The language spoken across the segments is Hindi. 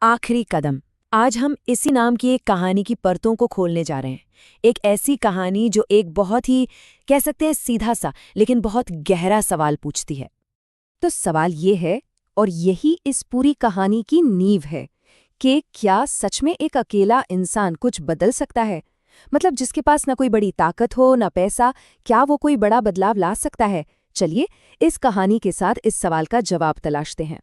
आखिरी कदम। आज हम इसी नाम की एक कहानी की परतों को खोलने जा रहे हैं। एक ऐसी कहानी जो एक बहुत ही कह सकते हैं सीधा सा लेकिन बहुत गहरा सवाल पूछती है। तो सवाल ये है, और यही इस पूरी कहानी की नींव है, कि क्या सच में एक अकेला इंसान कुछ बदल सकता है? मतलब जिसके पास ना कोई बड़ी ताकत हो ना पैसा, क्या वो कोई बड़ा बदलाव ला सकता है? चलिए इस कहानी के साथ इस सवाल का जवाब तलाशते हैं।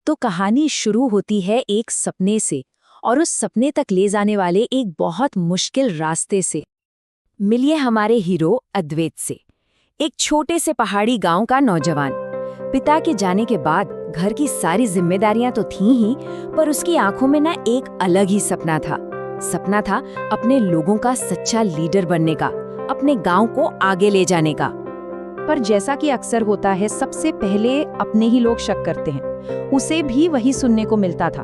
तो कहानी शुरू होती है एक सपने से, और उस सपने तक ले जाने वाले एक बहुत मुश्किल रास्ते से। मिलिए हमारे हीरो अद्वैत से, एक छोटे से पहाड़ी गांव का नौजवान। पिता के जाने के बाद घर की सारी जिम्मेदारियां तो थीं ही, पर उसकी आंखों में ना एक अलग ही सपना था। सपना था अपने लोगों का सच्चा लीडर बनने का, अपने गांव को आगे ले जाने का। पर जैसा कि अक्सर होता है, सबसे पहले अपने ही लोग शक करते हैं। उसे भी वही सुनने को मिलता था,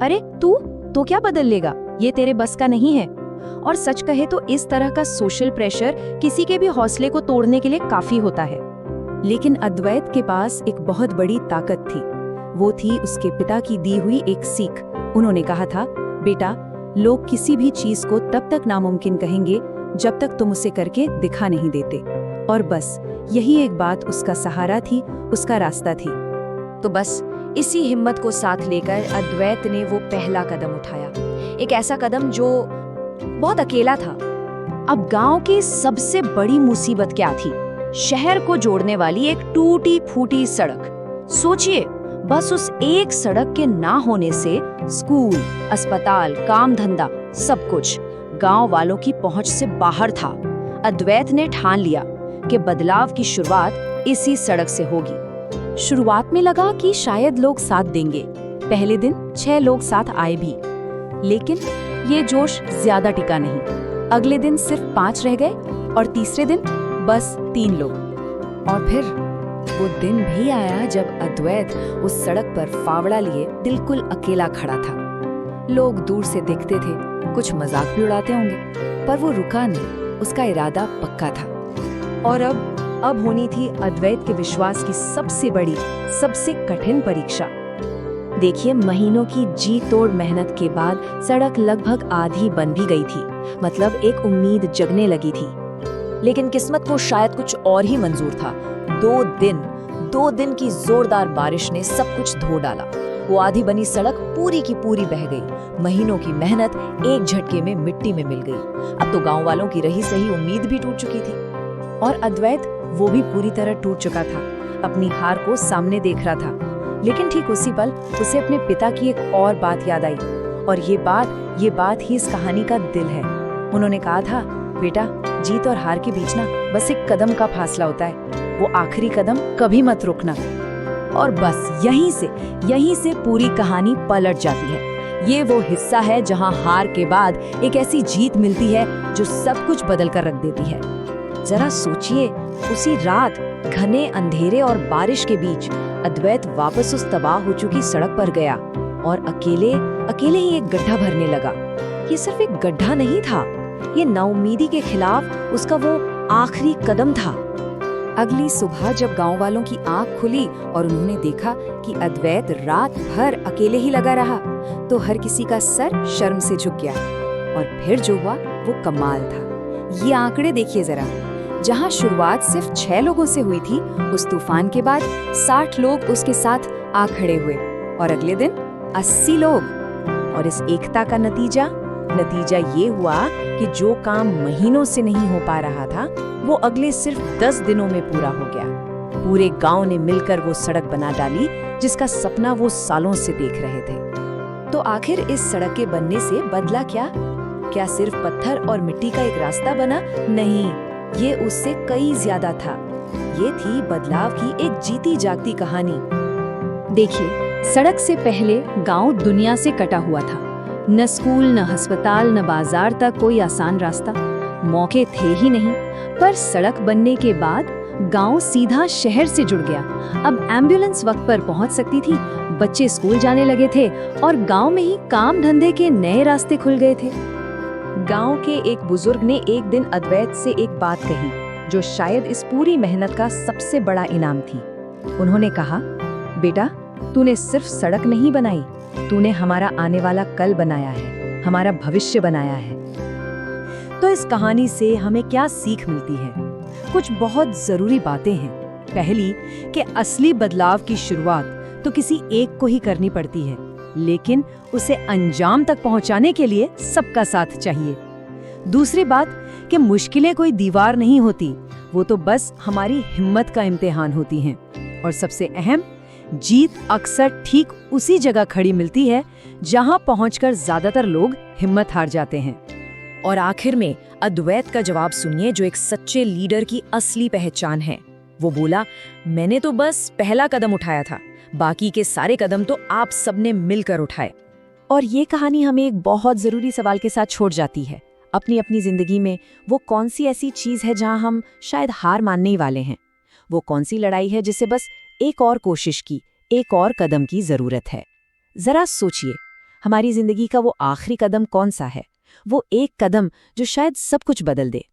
अरे तू तो क्या बदल लेगा, ये तेरे बस का नहीं है। और सच कहे तो इस तरह का सोशल प्रेशर किसी के भी हौसले को तोड़ने के लिए काफी होता है। लेकिन अद्वैत के पास एक बहुत बड़ी ताकत थी। वो थी उसके पिता की दी हुई एक सीख। उन्होंने कहा था, बेटा, लोग किसी भी चीज को तब तक नामुमकिन कहेंगे जब तक तुम उसे करके दिखा नहीं देते। और बस यही एक बात उसका सहारा थी, उसका रास्ता थी। तो बस इसी हिम्मत को साथ लेकर अद्वैत ने वो पहला कदम उठाया, एक ऐसा कदम जो बहुत अकेला था। अब गांव की सबसे बड़ी मुसीबत क्या थी? शहर को जोड़ने वाली एक टूटी फूटी सड़क। सोचिए, बस उस एक सड़क के ना होने से स्कूल, अस्पताल, काम धंधा सब कुछ गांव वालों की पहुंच से बाहर था। अद्वैत ने ठान लिया कि बदलाव की शुरुआत इसी सड़क से होगी। शुरुआत में लगा कि शायद लोग साथ देंगे। पहले दिन 6 लोग साथ आए भी, लेकिन ये जोश ज्यादा टिका नहीं। अगले दिन सिर्फ 5 रह गए और तीसरे दिन बस 3 लोग। और फिर वो दिन भी आया जब अद्वैत उस सड़क पर फावड़ा लिए बिल्कुल अकेला खड़ा था। लोग दूर से देखते थे, कुछ मजाक भी उड़ाते होंगे, पर वो रुका नहीं, उसका इरादा पक्का था। और अब होनी थी अद्वैत के विश्वास की सबसे बड़ी, सबसे कठिन परीक्षा। देखिए, महीनों की जी तोड़ मेहनत के बाद सड़क लगभग आधी बन भी गई थी। मतलब एक उम्मीद जगने लगी थी। लेकिन किस्मत को शायद कुछ और ही मंजूर था। 2 दिन की जोरदार बारिश ने सब कुछ धो डाला। वो आधी बनी सड़क पूरी की पूरी बह गई। महीनों की मेहनत एक झटके में मिट्टी में मिल गई। अब तो गांव वालों की रही सही उम्मीद भी टूट चुकी थी, और अद्वैत वो भी पूरी तरह टूट चुका था। अपनी हार को सामने देख रहा था। लेकिन ठीक उसी पल उसे अपने पिता की एक और बात याद आई, और ये बात ही इस कहानी का दिल है। उन्होंने कहा था, बेटा, जीत और हार के बीच ना बस एक कदम का फासला होता है, वो आखिरी कदम कभी मत रुकना। और बस यहीं से पूरी कहानी पलट जाती है। ये वो हिस्सा है जहां हार के बाद एक ऐसी जीत मिलती है जो सब कुछ बदल कर रख देती है। जरा सोचिए, उसी रात घने अंधेरे और बारिश के बीच अद्वैत वापस उस तबाह हो चुकी सड़क पर गया और अकेले ही एक गड्ढा भरने लगा। ये सिर्फ एक गड्ढा नहीं था, ये नाउम्मीदी के खिलाफ उसका वो आखिरी कदम था। अगली सुबह जब गांव वालों की आंख खुली और उन्होंने देखा कि अद्वैत रात भर अकेले ही लगा रहा, तो हर किसी का सर शर्म से झुक गया। और फिर जो हुआ वो कमाल था। ये आंकड़े देखिए जरा, जहां शुरुआत सिर्फ 6 लोगों से हुई थी, उस तूफान के बाद 60 लोग उसके साथ आ खड़े हुए, और अगले दिन 80 लोग। और इस एकता का नतीजा ये हुआ कि जो काम महीनों से नहीं हो पा रहा था, वो अगले सिर्फ 10 दिनों में पूरा हो गया। पूरे गांव ने मिलकर वो सड़क बना डाली जिसका सपना वो सालों से देख रहे थे। तो आखिर इस सड़क के बनने से बदला क्या सिर्फ पत्थर और मिट्टी का एक रास्ता बना? नहीं, ये उससे कई ज्यादा था। ये थी बदलाव की एक जीती जागती कहानी। देखिए, सड़क से पहले गांव दुनिया से कटा हुआ था। न स्कूल, न अस्पताल, न बाजार तक कोई आसान रास्ता, मौके थे ही नहीं। पर सड़क बनने के बाद गांव सीधा शहर से जुड़ गया। अब एम्बुलेंस वक्त पर पहुंच सकती थी, बच्चे स्कूल जाने लगे थे, और गांव में ही काम धंधे के नए रास्ते खुल गए थे। गांव के एक बुजुर्ग ने एक दिन अद्वैत से एक बात कही, जो शायद इस पूरी मेहनत का सबसे बड़ा इनाम थी। उन्होंने कहा, बेटा, तूने सिर्फ सड़क नहीं बनाई, तूने हमारा आने वाला कल बनाया है, हमारा भविष्य बनाया है। तो इस कहानी से हमें क्या सीख मिलती है? कुछ बहुत जरूरी बातें हैं। पहली, कि असली बदलाव की शुरुआत तो किसी एक को ही करनी पड़ती है, लेकिन उसे अंजाम तक पहुंचाने के लिए सबका साथ चाहिए। दूसरी बात, कि मुश्किलें कोई दीवार नहीं होती, वो तो बस हमारी हिम्मत का इम्तिहान होती हैं। और सबसे अहम, जीत अक्सर ठीक उसी जगह खड़ी मिलती है जहां पहुंचकर ज्यादातर लोग हिम्मत हार जाते हैं। और आखिर में अद्वैत का जवाब सुनिए, जो एक सच्चे लीडर की असली पहचान है। वो बोला, मैंने तो बस पहला कदम उठाया था, बाकी के सारे कदम तो आप सबने मिलकर उठाए। और ये कहानी हमें एक बहुत जरूरी सवाल के साथ छोड़ जाती है। अपनी अपनी जिंदगी में वो कौन सी ऐसी चीज है जहां हम शायद हार मानने ही वाले हैं? वो कौन सी लड़ाई है जिसे बस एक और कोशिश की, एक और कदम की जरूरत है? जरा सोचिए, हमारी जिंदगी का वो आखिरी कदम कौन सा है? वो एक कदम जो शायद सब कुछ बदल दे।